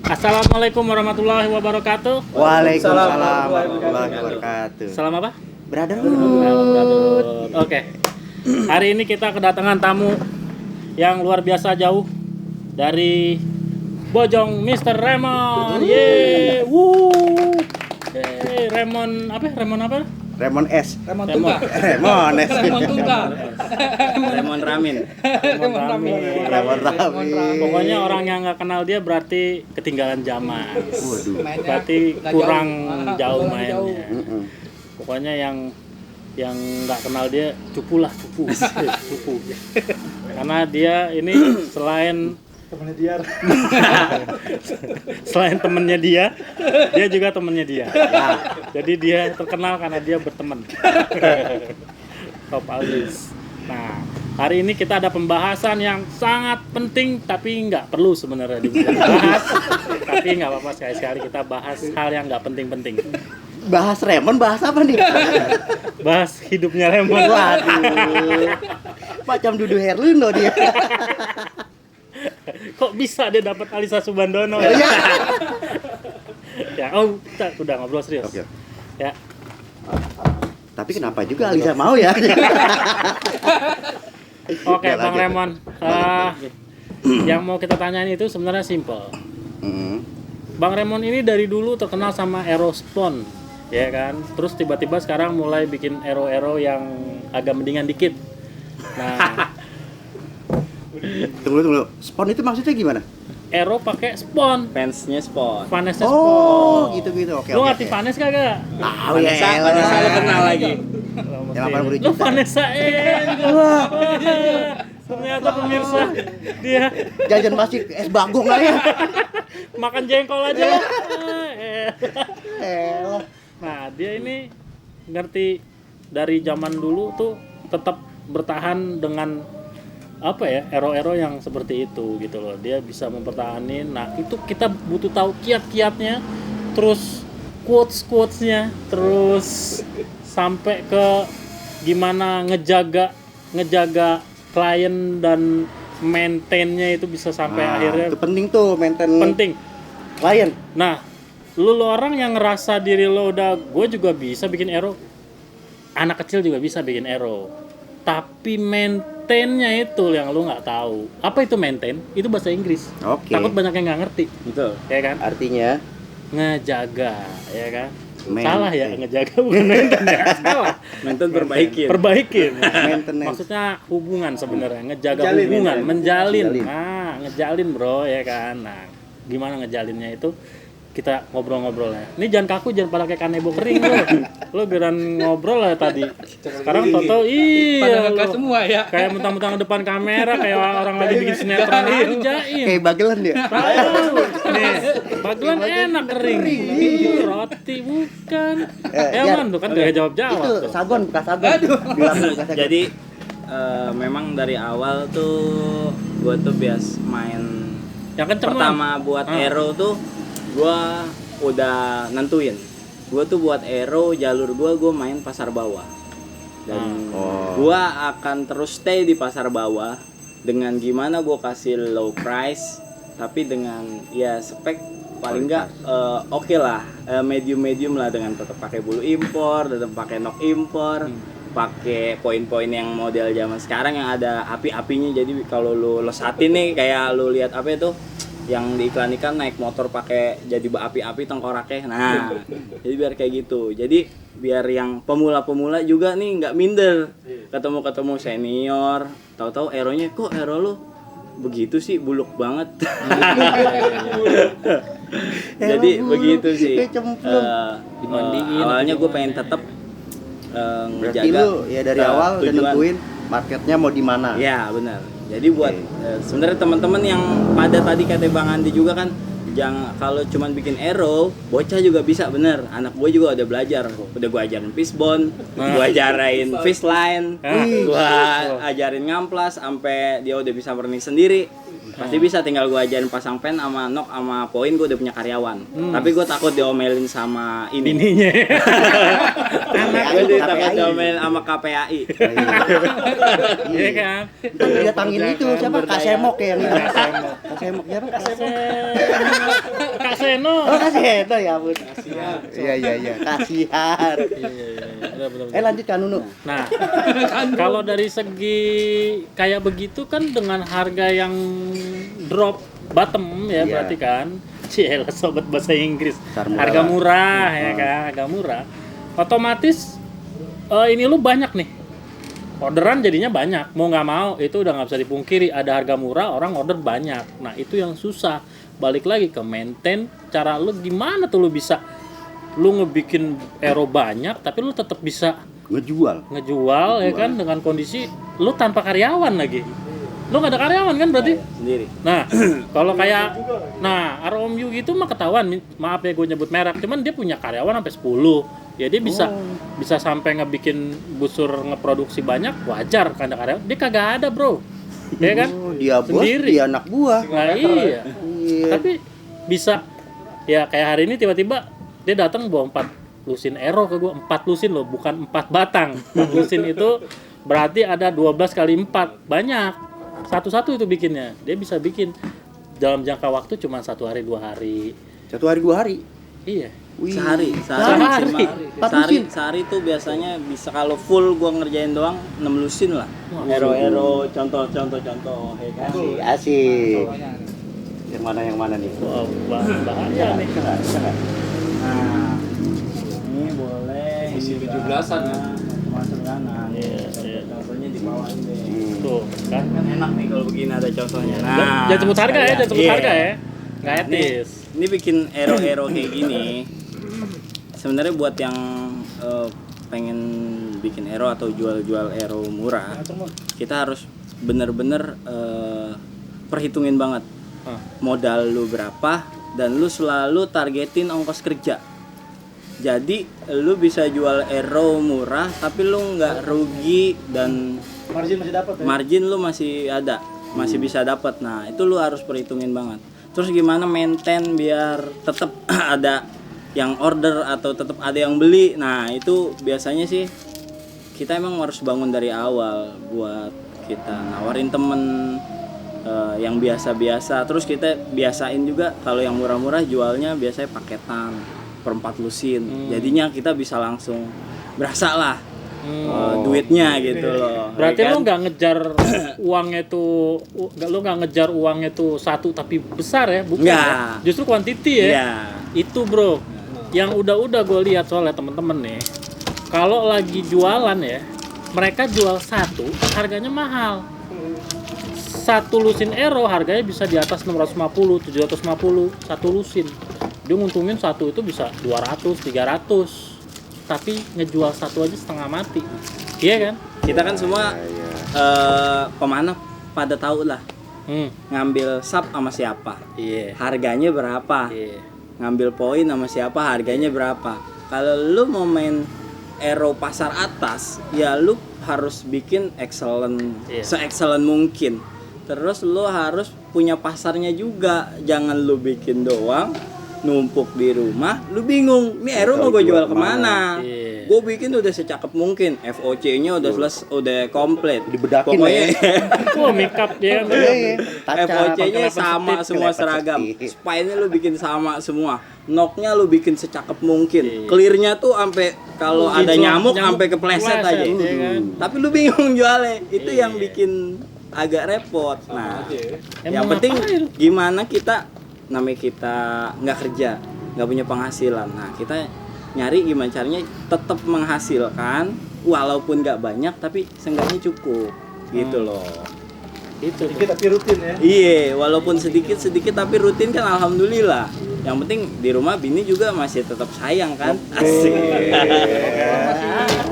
Assalamualaikum warahmatullahi wabarakatuh. Waalaikumsalam warahmatullahi wabarakatuh. Salam apa? Brotherhood. Oke. Hari ini kita kedatangan tamu yang luar biasa jauh dari Bojong Mr. Raymond. Yeay. Woo. Yeay, Raymond apa? Raymond apa? Raymond S. Raymond Tungga. Raymond S. Raymond Tungga. Raymond Ramin. Raymond Rami. Raymond Rami. Pokoknya orang yang nggak kenal dia berarti ketinggalan zaman. Waduh. Mainnya Berarti nggak kurang jauh kurang mainnya. jauh. Pokoknya yang nggak kenal dia cupu lah, cupu. Karena dia ini selain Temennya dia. selain temennya dia juga temennya dia. Jadi dia terkenal karena dia berteman. Top Aldis. Nah, hari ini kita ada pembahasan yang sangat penting tapi nggak perlu sebenarnya dibahas. Tapi nggak apa-apa, sekali-sekali kita bahas hal yang nggak penting-penting. Bahas Raymond, bahas apa nih? Bahas hidupnya Raymond. Waduh. Macam Dudu Herluno dia. Kok bisa dia dapat Alisa Subandono? Ya, kita udah ngobrol serius. Oke. Ya, Tapi kenapa juga Alisa mau ya? oke, Ya, Bang lanjut. Raymond. Yang mau kita tanyain itu sebenarnya simple. Hmm. Bang Raymond ini dari dulu terkenal sama Aerospon, ya kan? Terus tiba-tiba sekarang mulai bikin aero yang agak mendingan dikit. Nah, Tunggu. Spawn itu maksudnya gimana? aero pakai spon, Fansnya Spot. vanesnya Oh, spon. gitu. Oke. Lu ngerti Vanes kagak? Tahu ya. Vanessa lo kenal lagi. Yang 80 Lu juta. Vanessa ternyata pemirsa dia Jajan masih es bagong lah ya. makan jengkol aja. Elah. Nah, dia ini ngerti dari zaman dulu tuh tetap bertahan dengan apa ya, ero yang seperti itu gitu loh. Dia bisa mempertahanin. Nah, itu kita butuh tahu kiat-kiatnya, terus quotes-quotesnya, terus sampai ke gimana ngejaga klien dan maintainnya itu bisa sampai akhirnya Itu penting tuh maintain penting. klien. Nah, lu orang yang ngerasa diri lo udah, gue juga bisa bikin aero, anak kecil juga bisa bikin aero, tapi maintainnya itu yang lu nggak tahu. Apa itu maintain? Itu bahasa Inggris. Oke. Takut banyak yang nggak ngerti, Betul. ya kan? Artinya Ngejaga, ya kan? Maintain. Salah ya, ngejaga bukan maintain ya. Salah. Maintain perbaikin. Perbaikin. maintenance. Maksudnya hubungan sebenarnya, ngejaga Menjalin, hubungan, menjalin. Menjalin. Nah, ngejalin bro, ya kan. Nah, gimana ngejalinnya itu kita ngobrol-ngobrolnya. Ini jangan kaku, jangan pada kayak kanebo kering lo. Lo geran ngobrol lah tadi. Sekarang Toto iya Pada lo. ngegas semua ya. Kayak mentang-mentang depan kamera kayak orang lagi bikin sinetron ajain. Kayak bagelan dia. Tahu. Nih, bagelan enak kering. Ih, roti bukan. Jar. Eman tuh kan gak jawab-jawab Itu tuh. sagon, bekas sagon. Bilang bekas sagon. Jadi memang dari awal tuh gue tuh bias main Yang kenceng pertama buat aero tuh gue udah nentuin. Gue tuh buat aero jalur gue main pasar bawah. Dan gue akan terus stay di pasar bawah dengan gimana gue kasih low price tapi dengan ya spek paling enggak oke lah, medium lah, dengan tetap pakai bulu impor, tetap pakai nok impor, pakai poin-poin yang model zaman sekarang yang ada api-apinya. Jadi kalau lu lesatin nih kayak lu lihat apa itu yang diiklan-iklan naik motor pakai jadi api-api tengkoraknya. Nah, jadi biar kayak gitu. Jadi biar yang pemula-pemula juga nih nggak minder. Ketemu senior, tahu-tahu aeronya kok aero lu begitu sih, buluk banget. Jadi begitu sih. Dimandiin Awalnya atau gue pengen tetap Berarti ngejaga lu ya dari awal udah tujuan. nentuin marketnya mau di mana. Ya benar. Jadi buat sebenarnya teman-teman yang pada tadi kata Bang Andi juga kan, jangan kalau cuman bikin aero, bocah juga bisa, bener. Anak gue juga udah belajar, udah gue ajarin fishbone, gue ajarin fishline, gue ajarin ngamplas, sampai dia udah bisa running sendiri. Pasti bisa, tinggal gue ajarin pasang pen sama nok sama poin, gue udah punya karyawan. Tapi gue takut diomelin sama ini. Bininya. Gue takut diomelin sama KPAI. Iya kan? Kan didatangin itu siapa? Kak Semok ya yang ini. Kak Semok siapa? Kak Semok. Kak Seno. Oh, Kak Seno ya ampun. Iya. Kasihan. Bener. Lanjut kan Nunu. Nah, kalau dari segi kayak begitu kan dengan harga yang drop bottom ya, Iya. berarti kan. Cielah sobat bahasa Inggris. Harga Murah ya kan, harga murah. Otomatis ini lu banyak nih. Orderan jadinya banyak. Mau nggak mau itu udah nggak bisa dipungkiri, ada harga murah, orang order banyak. Nah, itu yang susah. Balik lagi ke maintain cara lu gimana tuh lu bisa lu ngebikin aero banyak tapi lu tetap bisa ngejual ya kan dengan kondisi lu tanpa karyawan lagi. Lu nggak ada karyawan kan berarti? Sendiri. Nah, kalau kayak ROMU gitu mah ketahuan, maaf ya gue nyebut merek, cuman dia punya karyawan sampai 10. Ya dia bisa sampai ngebikin busur ngeproduksi banyak, wajar karena karyawan. Dia kagak ada, Bro. Ya kan? Dia bos, Sendiri. dia anak buah. Nah, iya. Tapi bisa ya kayak hari ini tiba-tiba dia datang bawa 4 lusin aero ke gue, 4 lusin loh, bukan 4 batang. 4 lusin itu berarti ada 12 kali 4, banyak. Satu-satu itu bikinnya. Dia bisa bikin dalam jangka waktu cuma 1 hari 2 hari. 1 hari 2 hari. Iya. Wih. Sehari. Sehari tuh biasanya bisa, kalau full gua ngerjain doang 6 lusin lah. Ero contoh ya kan. Asik. Yang mana nih? Wow, bahaya nih. Nah, ini boleh isi 17-an ya. Masuk kanan. Iya. Contohnya di bawah ini deh. Tuh, kan. Kan enak nih kalau begini ada contohnya. Jangan sebut harga ya, jangan sebut Iya. harga ya. Nggak etis. Ini bikin ero kayak gini. Sebenarnya buat yang pengen bikin ero atau jual-jual ero murah, kita harus bener-bener perhitungin banget modal lu berapa dan lu selalu targetin ongkos kerja. Jadi lu bisa jual ero murah tapi lu nggak rugi dan Margin masih dapat ya? margin lu masih ada, masih bisa dapat. Nah, itu lu harus perhitungin banget. Terus gimana maintain biar tetap ada yang order atau tetap ada yang beli. Nah, itu biasanya sih kita emang harus bangun dari awal buat kita nawarin temen yang biasa-biasa. Terus kita biasain juga kalau yang murah-murah jualnya biasanya paketan per 4 lusin. Jadinya kita bisa langsung berasa lah duitnya gitu loh. Berarti ya kan? lu nggak ngejar uangnya tuh, lu nggak ngejar uangnya tuh satu tapi besar ya, bukan? Nggak. Ya? Justru kuantiti ya. Iya. Itu bro, yang udah gue lihat soalnya temen-temen nih, kalau lagi jualan ya, mereka jual satu, harganya mahal. Satu lusin aero harganya bisa di atas 650, 750 satu lusin. Dia nguntungin satu itu bisa 200, 300. Tapi ngejual satu aja setengah mati. Iya kan? Kita kan semua pemanah pada tahu lah ngambil sub sama siapa, harganya berapa, ngambil poin sama siapa, harganya berapa. Kalau lu mau main aero pasar atas, ya lu harus bikin excellent, se-excellent mungkin. Terus lu harus punya pasarnya juga, jangan lu bikin doang numpuk di rumah, lu bingung, ini aero mau gue jual kemana? Gue bikin udah secakep mungkin, FOC-nya udah komplit, dibedakin pokoknya Oh, make up ya. FOC-nya sama semua seragam, spine-nya lu bikin sama semua, knock-nya lu bikin secakep mungkin, clear-nya tuh sampai kalau ada nyamuk sampai kepleset aja. Tapi lu bingung jualnya, itu yang bikin agak repot. Nah, yang penting gimana kita, namanya kita nggak kerja, nggak punya penghasilan. Nah, kita nyari gimana caranya tetap menghasilkan walaupun nggak banyak tapi seenggaknya cukup gitu loh. Itu Sedikit tapi rutin ya. Iya, walaupun sedikit tapi rutin kan alhamdulillah. Yang penting di rumah bini juga masih tetap sayang kan. Asik.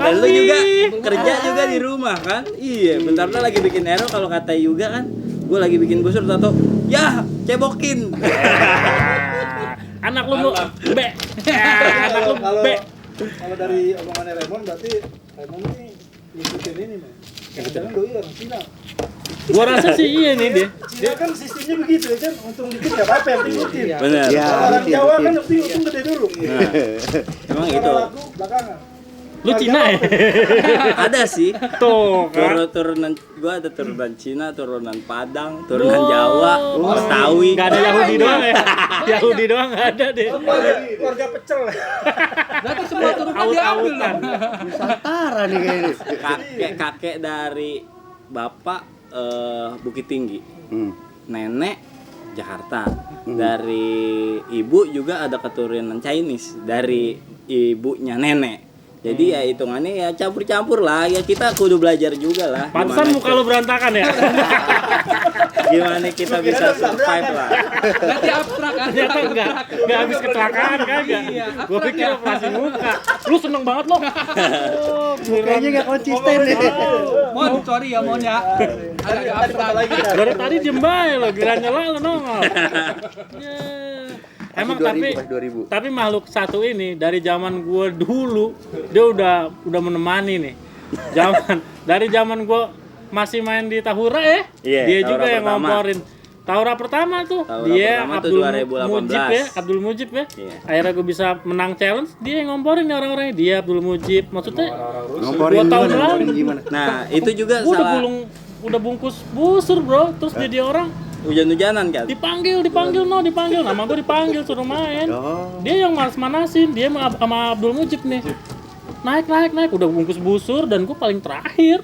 Dan lu juga kerja juga di rumah kan. Iya, bentar lagi bikin aero, kalau kata Yuga kan, gue lagi bikin busur tato, ya cebokin. anak lu be. Anak lu be. Kalau dari omongannya Raymond berarti Raymond ini ngikutin ini nih. Jangan-jangan doi orang Cina. Gua rasa sih iya nih dia. Dia kan sistemnya begitu ya kan, untung dikit nggak apa-apa yang penting rutin. Bener. Ya, Orang rutin, Jawa rutin. kan untung gede dulu. Nah, emang Kalau itu laku belakangan. Lu Cina ya? ada sih. Tuh kan. Turunan gua ada turunan Cina, turunan Padang, turunan Jawa, Betawi. Enggak ada Yahudi doang ya. Yahudi doang enggak ada deh. Keluarga pecel. Berarti semua turunan diambil Aut-autan. dong. Nusantara nih kayaknya. Kakek dari bapak Bukit Tinggi, nenek Jakarta. Dari ibu juga ada keturunan Chinese dari ibunya nenek. Jadi ya hitungannya ya campur-campur lah. Ya kita kudu belajar juga lah. Pantesan muka lu berantakan ya. Gimana kita bisa survive lah. Berarti abstrak kan? Ternyata enggak habis kecelakaan kagak. Iya, Gua pikir operasi muka. Lu seneng banget lo. Oh, Kayaknya nggak konsisten deh. Mon, sorry ya Mon ya. Agak abstrak lagi. dari tadi diem bae lo, giliran nyela lo nongol. Ya. Emang tapi 2000. tapi makhluk satu ini dari zaman gua dulu dia udah menemani nih. Dari zaman gua masih main di Tahura ya. Iya, Dia Tahura juga yang pertama. ngomporin. Tahura pertama tuh Tahura dia pertama tuh Abdul 2018. Mujib ya, Abdul Mujib ya. Iya. Akhirnya gue bisa menang challenge, dia yang ngomporin nih orang-orangnya. Dia Abdul Mujib. Maksudnya Ngomporin 2 tahun gimana? lalu. Gimana? Nah, itu juga Gua udah salah udah bungkus busur bro, terus jadi orang hujan-hujanan kan. dipanggil nama gue dipanggil suruh main. Oh. Dia yang manas-manasin, dia sama Abdul Mujib nih. Naik udah bungkus busur dan gue paling terakhir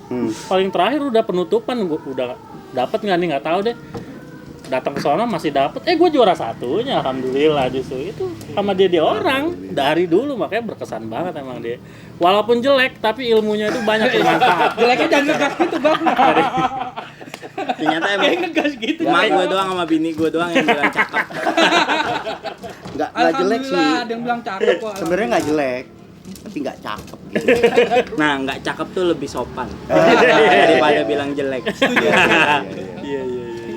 udah penutupan, gue udah dapat nggak nih nggak tahu deh. Datang ke sana masih dapat, gue juara satunya, alhamdulillah. Justru itu sama dia orang dari dulu, makanya berkesan banget emang dia. Walaupun jelek tapi ilmunya itu banyak bermanfaat. Jeleknya jangan ngegas gitu bang. Ternyata emang Ngegas gitu. emak gue doang sama bini gue doang yang bilang cakep. Nggak jelek sih. Alhamdulillah ada yang bilang cakep kok. Sebenarnya nggak jelek, tapi nggak cakep gitu. Nah, nggak cakep tuh lebih sopan daripada bilang jelek. Iya.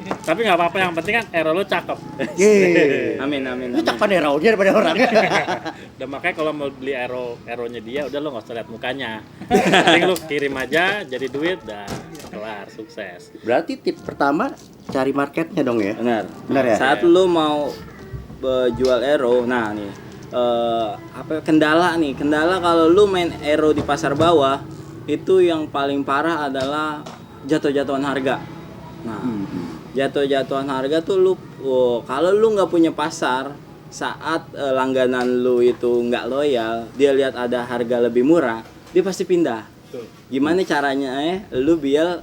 Tapi nggak apa-apa, yang penting kan Ero lo cakep. Yeay. Amin. Lu cakep deh Raul daripada orangnya. Dan makanya kalau mau beli Aeronya dia, udah lo nggak usah lihat mukanya. Penting lo kirim aja, jadi duit, dah kelar, sukses. Berarti tip pertama cari marketnya dong ya. Benar ya? Saat lu mau jual aero, nah nih kendala kalau lu main aero di pasar bawah itu yang paling parah adalah jatuh-jatuhan harga. Nah, jatuh-jatuhan harga tuh kalau lu nggak punya pasar, saat langganan lu itu nggak loyal, dia lihat ada harga lebih murah, dia pasti pindah. Gimana caranya lu biar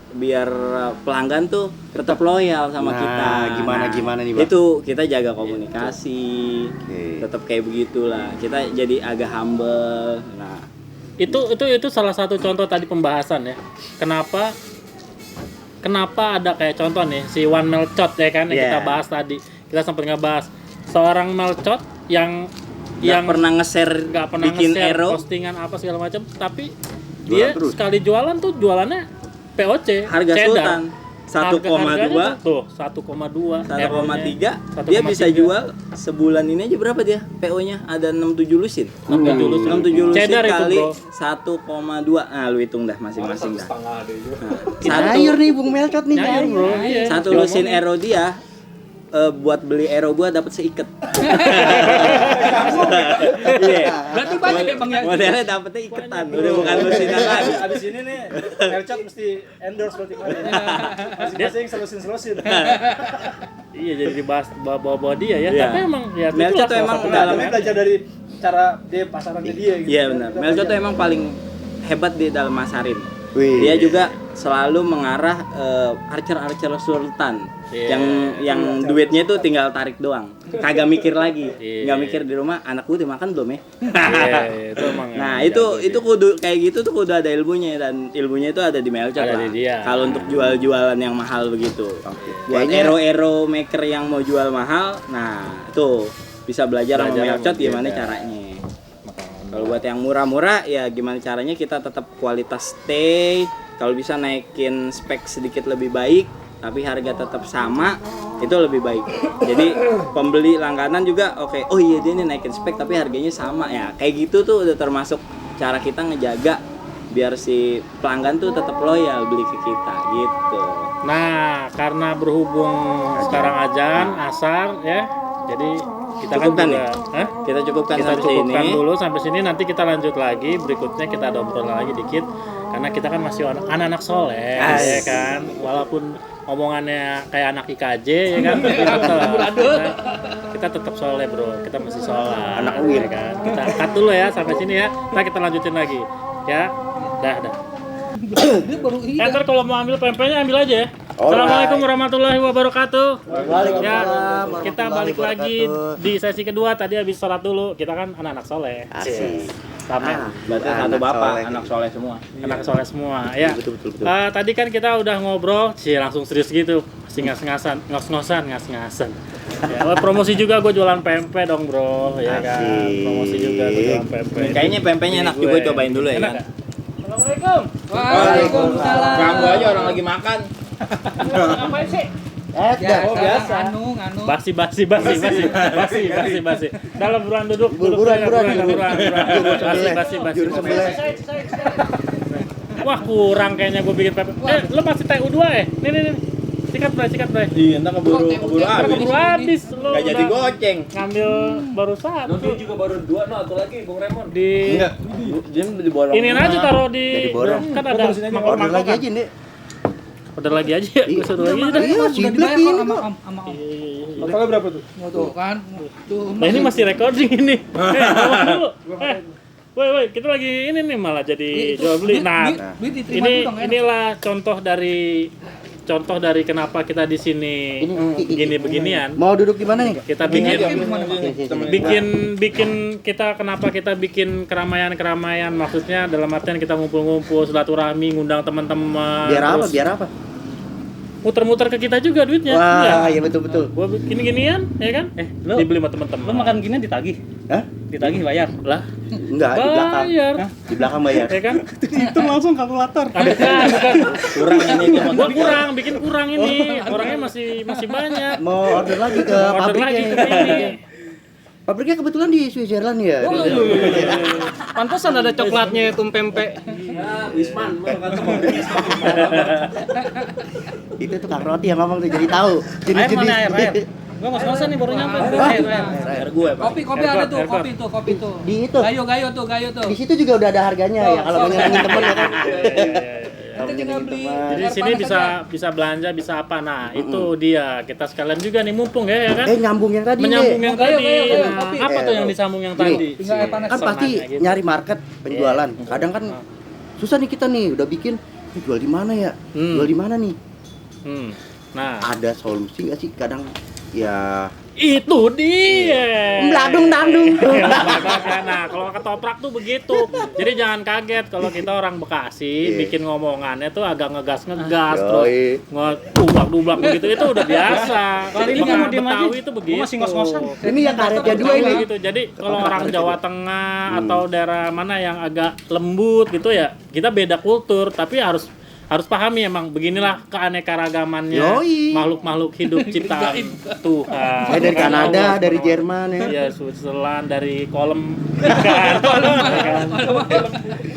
pelanggan tuh tetap loyal sama kita. Gimana nih, Bang? Itu kita jaga komunikasi. Oke. Tetap kayak begitulah. Kita jadi agak humble. Nah, Itu salah satu contoh tadi pembahasan ya. Kenapa ada kayak contoh nih si One Melchot ya kan yang Yeah. kita bahas tadi. Kita sempat ngebahas seorang Melchot yang nggak pernah nge-share nggak pernah bikin nge-share aero, postingan apa segala macam, tapi Jualan dia terus. sekali jualan tuh jualannya POC harga cheddar. sultan 1,2 tuh 1,2 1,3 R-nya dia bisa 1,3. jual sebulan ini aja berapa dia PO-nya? Ada 67 lusin. 67 lusin. 67 lusin Cheddar itu, kali bro. 1,2. Nah, lu hitung dah masing-masing dah. Setengah deh itu. Nyayur nih Bung Melchot nih. Nyayur bro, iya. Satu lusin aero dia buat beli aero gua dapat seiket. Iya. Berarti banyak ya bang ya. Modelnya dapetnya iketan, udah bukan lusinan lagi. Abis ini nih, Melchot mesti endorse berarti kemarin. Masing-masing selusin. Iya, jadi dibahas bawa dia ya. Iya. Tapi emang ya Melchot itulah tuh emang salah satu- dalam- Tapi belajar dari cara dia pasarannya dia gitu. Iya benar. Melchot tuh emang paling hebat di dalam masarin. Wih. Dia juga selalu mengarah archer sultan. Iya. Yang duitnya tuh tinggal tarik doang. Kagak mikir lagi. Iya. Nggak mikir di rumah anak gue udah makan belum ya? Iya, itu emang. Nah, emang itu jago dia. kudu kayak gitu tuh kudu ada ilmunya, dan ilmunya itu ada di Melchot Ada lah. di dia. Kalau untuk jual-jualan yang mahal begitu. Oke. Buat Kayaknya- aero maker yang mau jual mahal, nah itu bisa belajar sama Belajar Melchot sama dia, gimana ya. caranya. Kalau buat yang murah-murah ya gimana caranya kita tetap kualitas stay, kalau bisa naikin spek sedikit lebih baik tapi harga tetap sama, itu lebih baik. Jadi pembeli langganan juga oke, oh iya dia nih naikin spek tapi harganya sama ya. Kayak gitu tuh udah termasuk cara kita ngejaga biar si pelanggan tuh tetap loyal beli ke kita gitu. Nah, karena berhubung sekarang azan asar ya, jadi kita Cukupkan kan nih? juga, Hah? Kita cukupkan kita sampai cukupkan sini. dulu sampai sini, nanti kita lanjut lagi, berikutnya kita ada obrolan lagi dikit karena kita kan masih anak-anak soleh ya kan, walaupun omongannya kayak anak IKJ ya kan, tapi kita tetap soleh bro, kita masih sholat Anak ya kan. Kita cut dulu ya sampai sini ya, ntar kita lanjutin lagi ya, dah. Dia baru Ntar kalau mau ambil pempeknya ambil aja ya. Alright. Assalamualaikum warahmatullahi wabarakatuh. Waalaikumsalam Ya, warahmatullahi kita balik lagi wabarakatuh. di sesi kedua. Tadi habis sholat dulu. Kita kan anak-anak soleh. Asik. Tamen. Berarti Anak satu bapak, soleh. anak soleh semua. Anak soleh semua. Ya. Betul. Tadi kan kita udah ngobrol, langsung serius gitu. Masih ngos-ngosan. Ya, promosi juga gue jualan pempek dong bro, ya kan. Asik. Promosi juga gue jualan pempek. Kayaknya pempeknya enak Ini juga, gue. cobain dulu ya Enak kan. nggak? Assalamualaikum. Waalaikumsalam. Ganggu aja orang lagi makan. Ngapain sih? Biasa. Nganu. Basi. Dalam buruan duduk. Buruan. Basi. Juru sebelah. Wah, kurang kayaknya gue bikin pempek. Lu masih TU2 ya? Nih. Sikat, Bray. Iya, entar keburu Ntar keburu habis. Lu Gak jadi udah goceng. ngambil baru satu. juga baru 2 atau lagi Bung Raymond. Di Dia diborong. ini aja taruh di Jadi borong. kan ada Order lagi mangkok-mangkok. aja nih. Order lagi aja ya. Gue suruh lagi dah. Iya, Udah ciblek dibayar ini kok sama kok. Om. Iya. Totalnya berapa tuh? Tuh kan. Tuh. Nah, ini masih recording ini. Ngomong dulu. Woi, kita lagi ini nih malah jadi jual beli. Nah, duit diterima ini dulu dong, enak. inilah contoh dari kenapa kita di sini gini beginian. Mau duduk di mana nih? Kita bikin kita kenapa kita bikin keramaian maksudnya dalam artian kita ngumpul-ngumpul silaturahmi, ngundang teman-teman. Biar apa? Muter-muter ke kita juga duitnya. Wah, iya betul. Gua bikin ginian ya kan? lu- Dibeli sama teman-teman. Lu makan gini ditagih. Hah? Ditagih bayar. lah. Enggak, di belakang. Bayar. Di belakang bayar. Ya kan? Hitung langsung kalkulator. Bukan. Kurang ini dia Gua bikin kurang ini. Orangnya masih banyak. Mau order lagi ke Order lagi ke sini. pabriknya. Pabriknya kebetulan di Switzerland ya. Pantesan ada coklatnya itu pempek. Itu tukang roti yang ngomong tuh jadi tahu. Air mana air? Gua ngos-ngosan nih baru nyampe. Air. Air gue, Pak. Kopi ada tuh, Airport. kopi tuh. Di itu. Gayo tuh. Di situ juga udah ada harganya ya kalau mau nyenengin temen ya kan. Nanti tinggal beli. Jadi di sini bisa belanja, bisa apa. Nah, itu dia. Kita sekalian juga nih mumpung ya kan? Nyambung yang tadi Menyambung nih. yang Gayo, tadi. gayo, Nah, kopi. apa tuh yang disambung yang tadi? Tinggal air panas. Kan pasti Sonanya gitu. nyari market penjualan. Kadang kan susah nih kita nih udah bikin jual di mana ya? Jual di mana nih? Nah, Ada solusi nggak sih? Kadang ya itu dia. Bladung dandung. Nah, kalau ketoprak tuh begitu. Jadi jangan kaget kalau kita orang Bekasi bikin ngomongannya tuh agak ngegas terus ngedublak begitu itu udah biasa. Kalau ini nggak mau diem aja. Betawi itu begitu. Gua masih ngos-ngosan. Ini yang karetnya dua ini. Gitu. Jadi kalau orang Jawa Tengah atau daerah mana yang agak lembut gitu ya, kita beda kultur tapi harus pahami emang beginilah keanekaragamannya Yoi. makhluk-makhluk hidup ciptaan Tuhan. Saya dari Kanada, dari Jerman ya. Ya, Switzerland, dari kolom kan.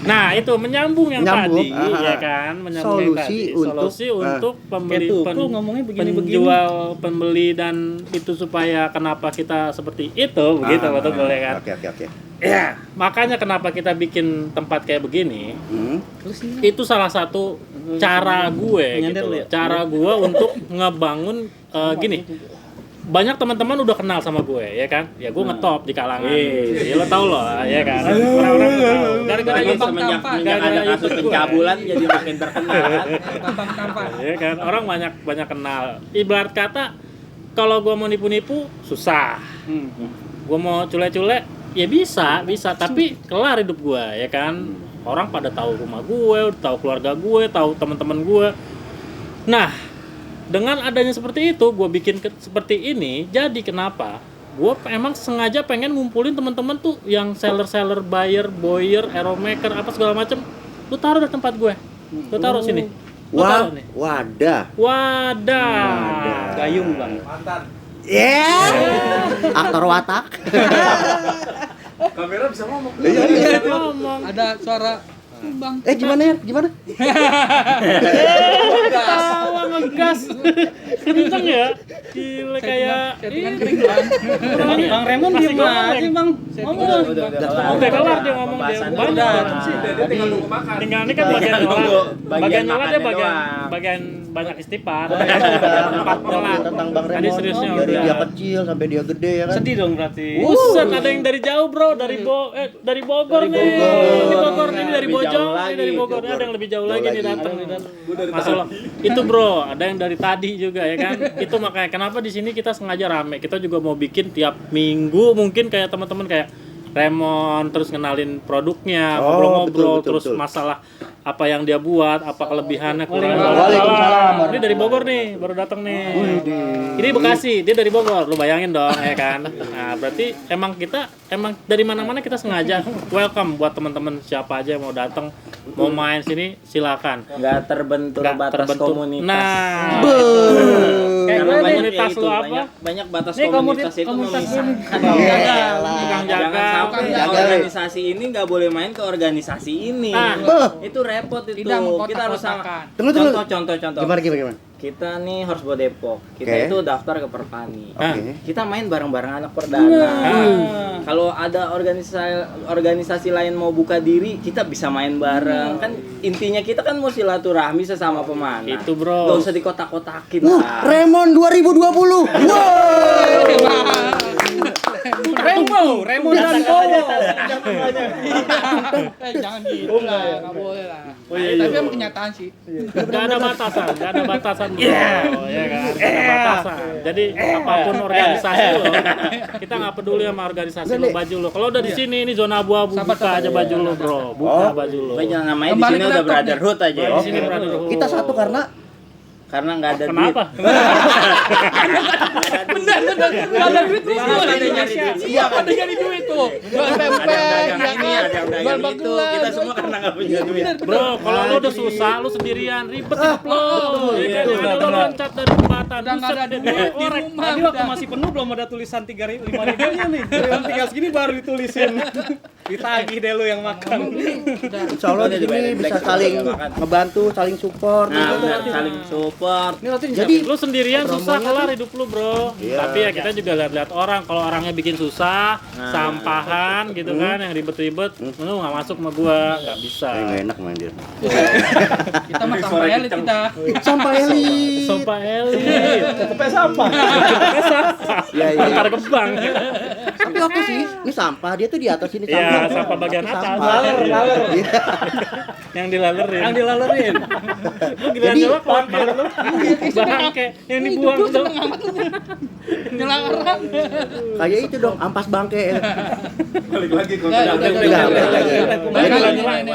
Nah, itu menyambung yang Nyambung, tadi, ya kan? Menyambung yang Solusi tadi. untuk- Solusi untuk pembeli Kayak tuh, ngomongnya begini-begini. penjual, pembeli dan itu supaya kenapa kita seperti itu, begitu betul ya kan? Oke. Ya, makanya kenapa kita bikin tempat kayak begini, itu salah satu cara gue Nyender gitu lu loh. ya? Cara gue untuk ngebangun gini. Banyak teman-teman udah kenal sama gue, ya kan? Ya gue ngetop di kalangan. Ya lo tau loh, ya kan? Orang-orang tuh tahu. Gara-gara Lagi YouTube, semenjak gara-gara ada kasus YouTube gue. pencabulan jadi makin terkenal kan. Tampang. Ya kan? Orang banyak kenal. Ibarat kata kalau gue mau nipu-nipu susah. Gue mau cule-cule ya bisa, tapi kelar hidup gue, ya kan? Orang pada tahu rumah gue, tahu keluarga gue, tahu teman-teman gue. Nah, dengan adanya seperti itu, gue bikin seperti ini. Jadi kenapa? Gue emang sengaja pengen ngumpulin teman-teman tuh yang seller, buyer, arrow maker, apa segala macem. Lu taruh di tempat gue. Lu taruh sini. Lu taruh nih. Wadah. Gayung, Bang. Aktor watak. Kamera bisa ngomong. Ngomong. Ada suara Bang. Gimana ya? Gimana? Tawa ngegas. Kenceng ya. Gila kayak Settingan kering bang. Bang Raymond diem aja bang. Ngomong. udah kelar dia ngomong dia Pembahasan banyak udah. banget sih. Dia tinggal nunggu makan. Tinggal ini kan bagian Nunggu nyelat. bagian Bagian nyelat dia makannya bagian doang. bagian banyak istighfar. Tempat nyelat. Tentang Bang Tadi Raymond seriusnya dari udah. dia kecil sampai dia gede ya kan. Sedih dong berarti. Buset, ada yang dari jauh bro, dari dari Bogor nih. Ini Bogor, ini dari Lebih Bojong, jauh ini lagi. dari Bogor, ini ada yang lebih jauh lagi nih lagi. datang nih. Masalah itu bro, ada yang dari tadi juga ya kan. Itu makanya kenapa di sini kita sengaja rame. Kita juga mau bikin tiap minggu mungkin kayak teman-teman kayak Raymond terus kenalin produknya, Oh, ngobrol-ngobrol betul, terus betul. masalah apa yang dia buat, apa kelebihannya, Waalaikumsalam. Ini dari Bogor nih, baru datang nih. Ini Bekasi, dia dari Bogor. Lu bayangin dong ya kan. Nah, berarti emang dari mana-mana kita sengaja welcome buat teman-teman siapa aja yang mau datang, mau main sini silakan. Nggak terbentur Nggak batas terbentuk. komunitas. Nah, Kayak Karena gue banyak komunitas ya itu, lu apa? banyak batas Nih, komunitas itu komunitas memisahkan. tukang Jangan jaga. sampai jaga. organisasi ini nggak boleh main ke organisasi ini. Ah. Itu repot itu. Tidak Kita harus sama. mengkotak-kotakan. Tunggu. Contoh. Gimana? Kita nih harus bawa Depok. Kita Oke. itu daftar ke Perpani. Oke. Kita main bareng-bareng anak perdana. Kalau ada organisasi lain mau buka diri, kita bisa main bareng. Kan intinya kita kan mau silaturahmi sesama pemanah. Itu, bro. Gak usah dikotak-kotakin lah. Raymond 2020. Wow. Raymond dan Bowo. Jangan gitu lah, nggak boleh lah. Tapi emang kenyataan sih. Gak ada batasan bro, ya kan? Gak ada batasan. Jadi apapun organisasi lo, kita nggak peduli sama organisasi lo, baju lo. Kalau udah di sini ini zona abu-abu, buka aja baju lo bro, buka baju lo. Pokoknya namanya di Kembali sini ke udah laptop nih. brotherhood aja. Di sini brotherhood. Kita satu karena Karena nggak ada duit. Kenapa? Bener, nggak ada duit tuh. Harus ada yang nyari duit. Iya kan? Ada nyari duit tuh. Jual pempek, Ada yang dagang ya ini, kan? ada yang Jual dagang itu. bagelan, Kita jual semua karena nggak punya duit. Bro, kalau lu udah susah, lu sendirian, ribet hidup lo. Ya kan, yang ada lo loncat dari jembatan. Udah nggak ada Buset, duit di orek. rumah. Tadi waktu masih penuh belum ada tulisan 5.000-nya nih. Yang tinggal segini baru ditulisin. Ditagih deh lu yang makan. insya Allah di sini bisa saling ngebantu, saling support. Nah, benar, saling support. Jadi Lu sendirian susah kelar hidup lu bro. Iya. Tapi ya kita juga lihat-lihat orang. Kalau orangnya bikin susah, sampahan gitu kan, yang ribet-ribet, lu nggak masuk sama gua, nggak bisa. nggak enak main dia. Kita mah sampai elit kita. Sampah elit. Sumpah elit. Tetepnya sampah. Iya. Antar kebang. Tapi oke sih, ini sampah dia tuh di atas ini sampah. Iya, sampah bagian Tapi atas. sampah. Laler. Iya. Yang dilalerin. Yang dilalerin. Lu giliran Jadi- jalan kuat banget lu. Bangke yang dibuang tuh. Nyelarang. Kayak itu dong, ampas bangke. Balik lagi kok. Udah,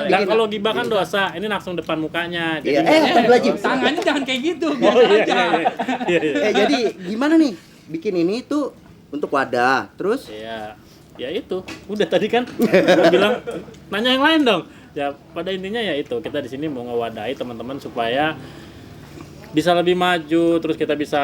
Dan kalau gibah kan dosa, ini langsung depan mukanya. Iya. Astagfirullahaladzim. Tangannya jangan kayak gitu. Oh biasa iya, aja. iya. Jadi gimana nih? Bikin ini tuh untuk wadah. Terus Iya, ya itu. Udah tadi kan gua bilang nanya yang lain dong. Ya pada intinya ya itu, kita di sini mau ngewadahi teman-teman supaya bisa lebih maju, terus kita bisa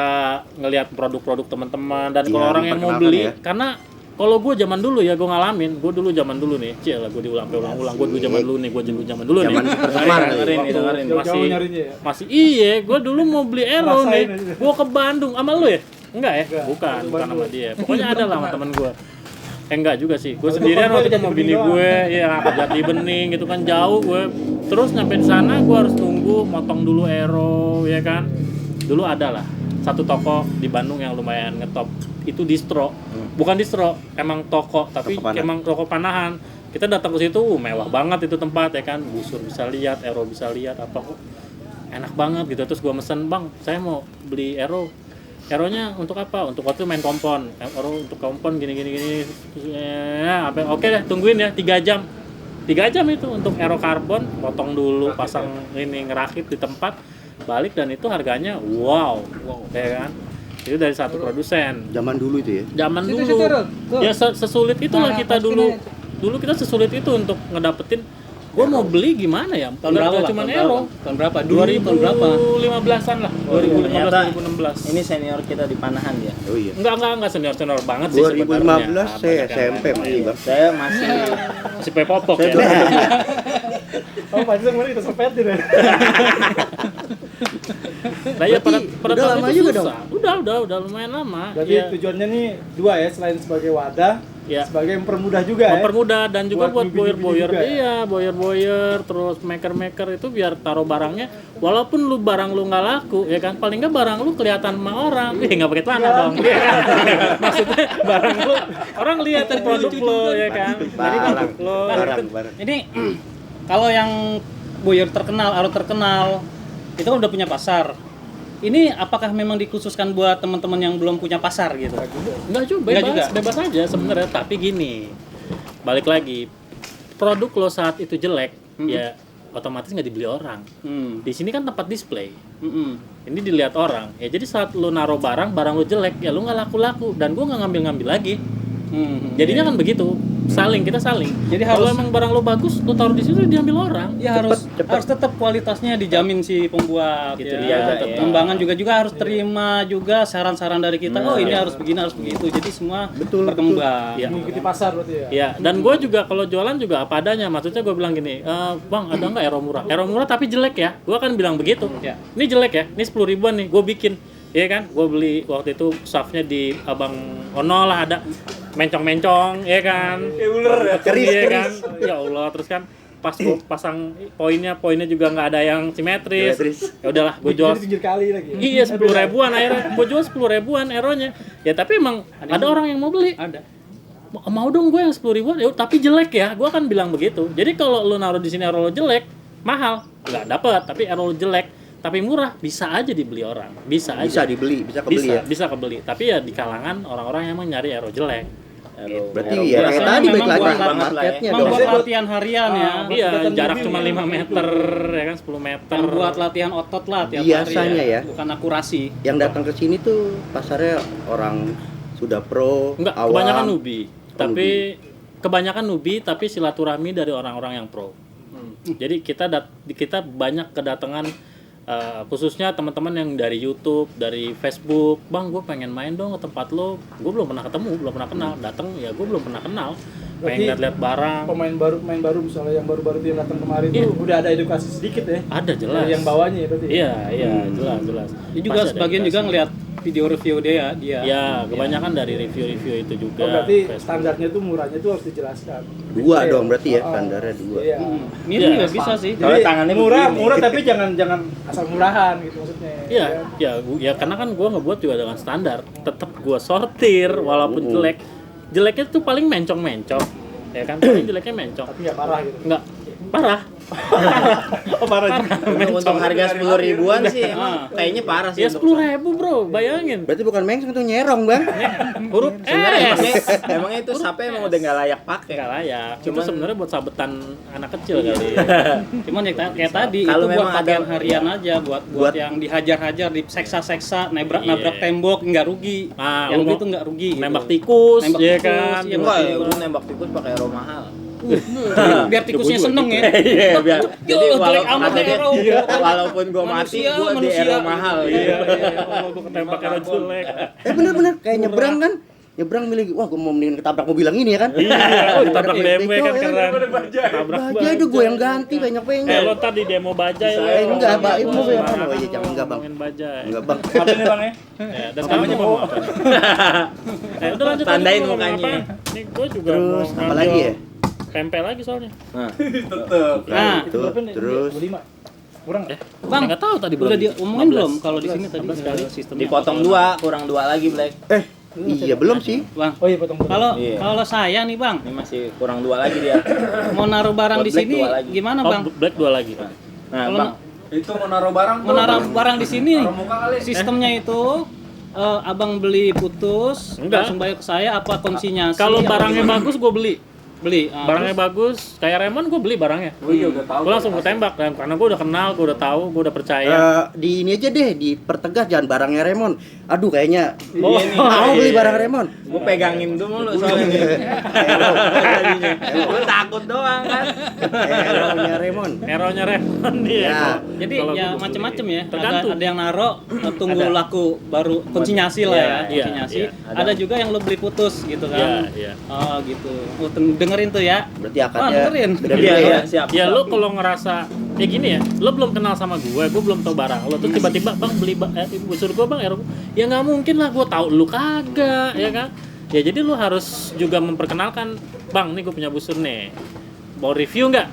ngelihat produk-produk teman-teman dan kalau Iya, orang yang mau memperkenalkan beli ya. karena kalau gue zaman dulu ya, gue ngalamin, gue dulu zaman dulu nih, lah gue diulang-ulang, gue dulu zaman dulu nih, gue dulu zaman dulu nih. Zaman super-super. Dengerin nih, dengerin. Masih, nyarinya ya. masih iya, gue dulu mau beli Aero Rasain nih, aja. gue ke Bandung, sama lu ya? Enggak ya? Bukan sama dia. Pokoknya ada lah sama temen gue. Enggak juga sih, gue sendirian waktu itu mau bini gue, ya ke Jati Bening gitu kan jauh gue. Terus nyampe di sana gue harus nunggu, motong dulu Aero, ya kan. Dulu ada lah satu toko di Bandung yang lumayan ngetop, itu distro, bukan distro, emang toko, tapi Toko panah. emang toko panahan. Kita datang ke situ, mewah banget itu tempat ya kan, busur bisa lihat, Aero bisa lihat, apa kok enak banget gitu. Terus gue mesen, bang, saya mau beli Aero. Aeronya untuk apa? Untuk waktu main kompon. Aero untuk kompon gini. Ya, oke deh, tungguin ya 3 jam. 3 jam itu untuk Aero karbon, potong dulu, pasang ini ngerakit di tempat, balik dan itu harganya wow, ya kan? Itu dari satu produsen. Zaman dulu itu ya. Zaman Situ, dulu. Rul. Tuh. Ya sesulit itulah Nah, kita pasti dulu. Dulu kita sesulit itu untuk ngedapetin. Gue mau beli gimana ya? Tahun berapa, Bang? Cuma Tahun Aero. berapa? Tahun berapa? Dulu tahun berapa? 2015-an lah. 2015 Ternyata 2016. ini senior kita di Panahan ya. Oh iya. Enggak senior banget sih 2015 sebenarnya. saya Banyak yang SMP lain. masih, Bang. Saya masih Si Pepopok Saya ya. Oh, panjang kemarin kita sepetin ya. Nah ya pada Berarti udah tahun lama itu juga susah. Udah lumayan lama. Berarti Iya. tujuannya nih dua ya, selain sebagai wadah, Iya. sebagai mempermudah juga ya. Mempermudah dan juga buat Buat boyer-boyer. juga ya? Iya, boyer-boyer terus maker-maker itu biar taruh barangnya walaupun barang lu nggak laku ya kan, paling nggak barang lu kelihatan sama orang. Nggak pakai celana dong. Iya kan? Maksudnya barang lu orang lihat dari produk lu ya kan. Jadi Barang, lo barang. Ini kalau yang boyer terkenal, aro terkenal, itu kan udah punya pasar. Ini apakah memang dikhususkan buat teman-teman yang belum punya pasar gitu? Enggak juga, Nggak bebas, juga? bebas aja sebenarnya. Tapi gini, balik lagi, produk lo saat itu jelek, ya otomatis nggak dibeli orang. Di sini kan tempat display, ini dilihat orang. Ya jadi saat lo naruh barang lo jelek, ya lo nggak laku-laku. Dan gue nggak ngambil-ngambil lagi. Jadinya kan begitu, kita saling. Jadi Kalau harus- emang barang lo bagus, lo taruh di situ diambil orang. Ya harus tetap kualitasnya dijamin si pembuat Gitu, ya. dijaga, Tetap ya. Pengembangan juga harus terima juga saran-saran dari kita. Oh ini harus begini, harus begitu. Jadi semua berkembang. Iya. Mengikuti pasar berarti ya. Ya, dan gue juga kalau jualan juga apa adanya. Maksudnya gue bilang gini, bang ada nggak aero murah? Aero murah tapi jelek ya. Gue kan bilang begitu. Ya. Ini jelek ya. Ini 10 ribuan nih. Gue bikin. Iya kan? Gue beli waktu itu staffnya di Abang Ono lah ada mencong-mencong, ya kan? Ular ya. Keris. Kan? Ya Allah, terus kan pas gue pasang poinnya juga nggak ada yang simetris. Ya udahlah, gue jual. Pinggir kali lagi. Iya 10 ribuan akhirnya. Gue jual 10 ribuan aeronya. Ya tapi emang ada orang yang mau beli. Ada. Mau dong gue yang 10 ribuan, ya tapi jelek ya, gue kan bilang begitu. Jadi kalau lo naruh di sini aero lo jelek, mahal, nggak dapet. Tapi aero lo jelek, tapi murah, bisa aja dibeli orang, bisa Bisa aja, dibeli, bisa kebeli bisa, ya. bisa kebeli. Tapi ya di kalangan orang-orang yang emang nyari aero jelek. Berarti Aero ya murah. kayak Biasanya tadi balik memang lagi buat- marketnya banget lah ya. dong. Membuat latihan harian ya. Iya, jarak cuma 5 meter, ya kan 10 meter. Yang buat latihan otot lah tiap Biasanya hari ya. Bukan akurasi. Yang datang ke sini tuh pasarnya orang sudah pro, Enggak, awam. kebanyakan nubi. Tapi kebanyakan nubi tapi silaturahmi dari orang-orang yang pro. Jadi kita banyak kedatangan khususnya teman-teman yang dari YouTube, dari Facebook, bang gue pengen main dong ke tempat lo, gue belum pernah ketemu, belum pernah kenal, datang ya gue belum pernah kenal, pengen lihat barang, Pemain baru misalnya yang baru-baru dia datang kemarin Iya. tuh udah ada edukasi sedikit ya. ada jelas, Dari yang bawahnya ya berarti. iya jelas. Dia juga Pasti ada sebagian edukasi. juga ngeliat video review dia. Ya kebanyakan dari review-review itu juga. Oh, berarti Facebook. standarnya tuh murahnya tuh harus dijelaskan. Dua Iya. dong berarti ya, Oh, standarnya dua. Iya. Iya, juga bisa sih. Kalau tangannya murah begini. tapi jangan asal murahan gitu maksudnya. Ya karena kan gue ngebuat juga dengan standar, tetap gue sortir walaupun jeleknya tuh paling mencong-mencong, ya kan, paling jeleknya mencong, Tapi nggak parah gitu. nggak parah. Parah. Untuk harga 10 ribuan sih emang kayaknya parah sih. Ya 10.000 bro, bayangin. Berarti bukan mengseng tuh nyerong, Bang. Huruf Sebenarnya S. emangnya itu sampai emang udah nggak layak pakai. Nggak layak. Itu Cuman- sebenarnya buat sabetan anak kecil kali. Cuman ya kayak tadi Kalau itu buat memang pakaian ada- harian aja buat yang dihajar-hajar, diseksa-seksa, nabrak tembok nggak rugi. Nah, yang lu itu nggak rugi. Gitu. Nembak tikus, Nembak ya tikus, kan. iya, Enggak ya, betul. gue nembak tikus pakai arrow mahal. Biar tikusnya seneng ya. Iya, biar. Jadi jelek amat maksudnya, arrow. walaupun gue mati, Manusia, gue di manusia. arrow mahal. Iya, kalau gue ketembak karena jelek. Bener-bener kayak nyebrang kan. Nyebrang milih, wah gue mau mendingan ketabrak mobil yang ini ya kan. Iya, oh ditabrak BMW kan Beco, ya. keren. Tabrak Baja itu gue yang ganti banyak-banyak. lo tadi demo bajai lo. Enggak, Pak. Ibu mau yang mana? Oh iya, jangan enggak, Bang. Ngomongin bajai. Enggak, Bang. Apa nih bang ya? Ya, dan sekarang mau ngomong apa? Udah lanjut Tandain aja, mau ngomong mukanya. apa? Nih gue juga Terus mau apa lagi ya? Pempek lagi soalnya. Nah, Nah, Tuh, terus 25. Kurang nggak? Bang, nggak tahu tadi Udah berapa? diomongin belum kalau di sini tadi sekali. sistemnya? dipotong 2, kurang 2 lagi, Black. iya belum sih. Bang. Oh iya potong. Kalau Iya. kalau saya nih bang Ini masih kurang 2 lagi dia. mau naruh barang Buat di Black sini dua lagi. gimana Oh, bang? Black 2 lagi. Nah, Kalau Bang. Itu mau naruh barang Mau naruh barang di sini muka kali. sistemnya itu abang beli putus Enggak. langsung bayar ke saya apa konsinyasi? Kalau apa barangnya gimana? bagus gue beli. beli Barangnya bagus, kayak Raymond gue beli barangnya. Oh iya udah tahu. Gue langsung gue tembak dan karena gue udah kenal, gue udah tahu, gue udah percaya. Di ini aja deh, dipertegas jangan barangnya Raymond. Aduh kayaknya Oh, mau beli barang Raymond. Gue pegangin dulu soalnya. Gue takut doang kan. Hero-nya Raymond. Hero-nya Raymond dia. Ya. Jadi Kalau ya gua macam-macam ya. Tergantung. Ada yang naro tunggu Ada. laku baru konsinyasi lah ya, Iya, konsinyasi. iya, Ada juga yang lo beli putus gitu kan. Iya, iya. Oh gitu. Oh, dengerin tuh ya. Berarti akadnya dengerin. udah Iya, beda iya, ya. siap. Ya siap. lu kalau ngerasa ya gini ya, lu belum kenal sama gue belum tahu barang lo tuh tiba-tiba bang beli busur gue bang Ero, ya nggak mungkin lah gue tahu lu kagak ya kan, ya jadi lu harus juga memperkenalkan bang nih gue punya busur nih, mau review nggak,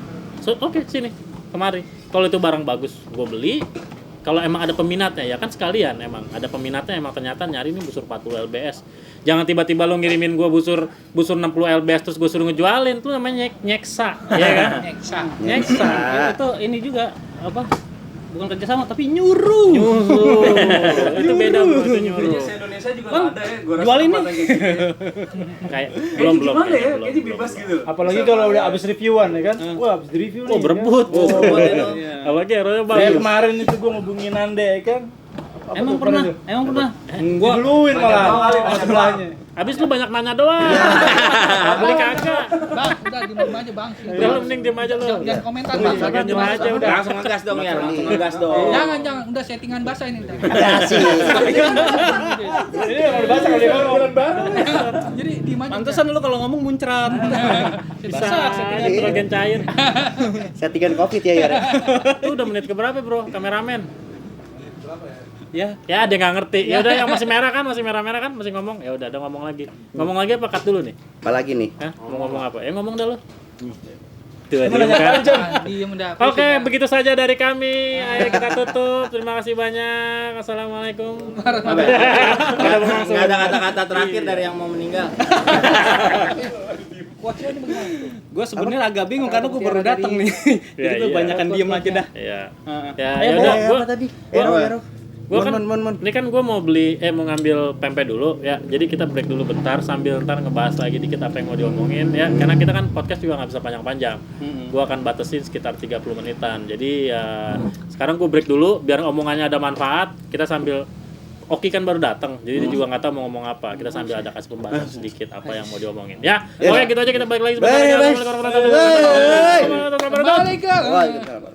oke sini kemari, kalau itu barang bagus gue beli, kalau emang ada peminatnya ya kan sekalian emang ada peminatnya emang ternyata nyari nih busur 40 lbs. Jangan tiba-tiba lo ngirimin gua busur 60 lbs terus gua suruh ngejualin, itu namanya nyeksa, ya kan? Nyeksa. Itu ini juga apa? Bukan kerjasama tapi nyuruh. Itu beda bro, itu nyuruh. Indonesia juga Bang, ada ya. Gua jual ini. Kayak belum Gimana ya? belum, Kayaknya belum. bebas gitu. Apalagi kalau udah abis reviewan ya kan, wah abis di review nih. Oh berebut. Kan? Oh, itu. Apalagi Ero-nya Kayak bagus. kemarin itu gue ngubungin Ande ya kan. Apa Emang tuh pernah? tuh? Emang pernah? Gua duluin malah sama sebelahnya. Abis lu banyak nanya doang. Beli kagak. Bang, udah diem aja bang. Udah lu mending diem aja lu. Jangan komentar bang. Diem aja udah. Langsung ngegas dong ya, langsung ngegas dong. Jangan, udah settingan basah ini. Udah. Asik. Ini yang udah basah kali ngomong. Jadi diem aja. Pantesan lu kalau ngomong muncrat. Bisa settingan nitrogen cair. Settingan Covid ya ya. Itu udah menit keberapa bro, kameramen? Ya, Ya dia nggak ngerti. Ya udah yang masih merah kan, masih merah-merah kan, masih ngomong. Ya udah, ngomong lagi. Ngomong lagi apa cut dulu nih? Apalagi nih? Hah? Mau ngomong apa? Ya ngomong dah lo. Tuh, diem kan. Diem udah. Oke, begitu saja dari kami. Ayo kita tutup. Terima kasih banyak. Assalamualaikum. Nggak ada kata-kata terakhir dari yang mau meninggal. gue sebenarnya agak bingung karena gue baru datang nih. Jadi Iya, gue iya. banyakan diem aja dah. Iya. Heeh. Ya, Ayo, ya udah. Apa tadi? Ero. Gua kan, Mon. ini kan gue mau ngambil pempek dulu ya. Jadi kita break dulu bentar sambil ntar ngebahas lagi dikit apa yang mau diomongin ya. Karena kita kan podcast juga nggak bisa panjang-panjang. Gue akan batasin sekitar 30 menitan. Jadi ya sekarang gue break dulu biar omongannya ada manfaat. Kita sambil Oki kan baru datang, jadi dia juga nggak tahu mau ngomong apa. Kita sambil ada kasih pembahasan sedikit apa yang mau diomongin. Ya, oke gitu aja kita balik lagi sebentar. Bye, bye. Assalamualaikum warahmatullahi wabarakatuh. Balik ke. Waalaikumsalam.